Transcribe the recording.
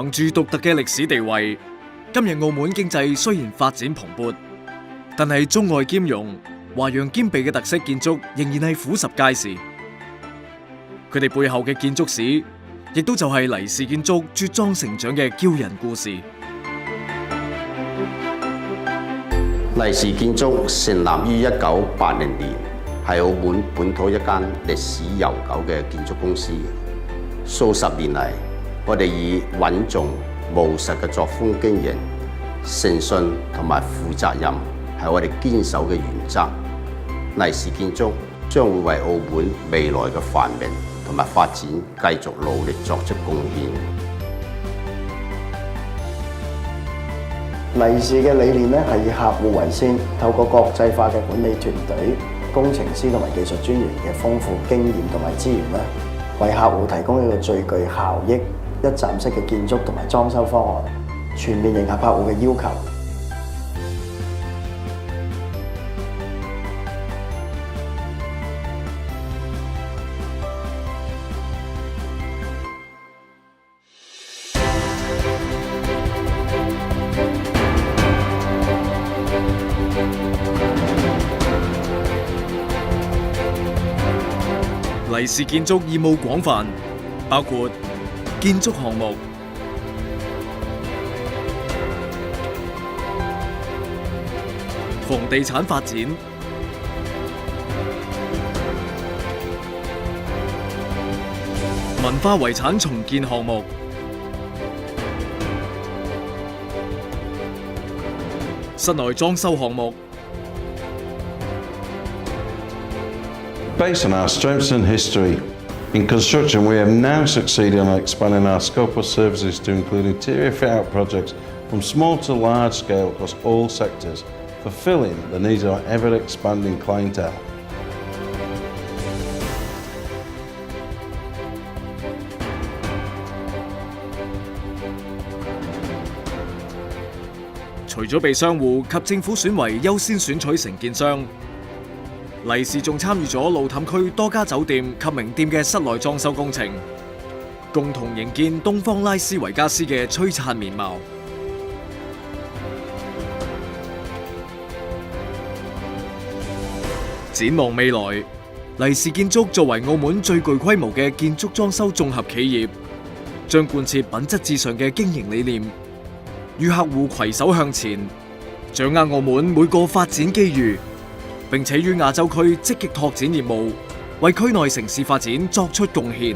憑住獨特嘅歷史地位，今日澳門經濟雖然發展蓬勃，但係中外兼容、華洋兼備嘅特色建築仍然係俯拾皆是。佢哋背後嘅建築史，亦都就係黎氏建築茁壯成長嘅驕人故事。黎氏建築成立於1980年，係澳門本土一間歷史悠久嘅建築公司。數十年嚟，我哋以穩重務實嘅作風經營，誠信同埋負責任係我哋堅守嘅原則。黎氏建築將會為澳門未來嘅繁榮同埋發展繼續努力作出貢獻。黎氏嘅理念咧係以客戶為先，透過國際化嘅管理團隊、工程師同埋技術專員嘅豐富經驗同埋資源咧，為客戶提供一個最具效益、一站式嘅建築同埋裝修方案，全面迎合客戶嘅要求。黎氏建築業務廣泛，包括建築項目、房地產發展、文化遺產重建項目、室內裝修項目。Based on our strengths and history, in construction we have now succeeded in expanding our scope of services to include interior fit-out projects from small to large scale across all sectors, fulfilling the needs of our ever-expanding clientele. 除咗被商戶及政府選為優先選取承建商，黎氏仲參與咗路氹區多家酒店及名店嘅室內裝修工程，共同營建東方拉斯維加斯嘅璀璨面貌。展望未來，黎氏建築作為澳門最具規模嘅建築裝修綜合企業，將貫徹品質至上嘅經營理念，與客戶攜手向前，掌握澳門每個發展機遇，並且於亞洲區積極拓展業務，為區內城市發展作出貢獻。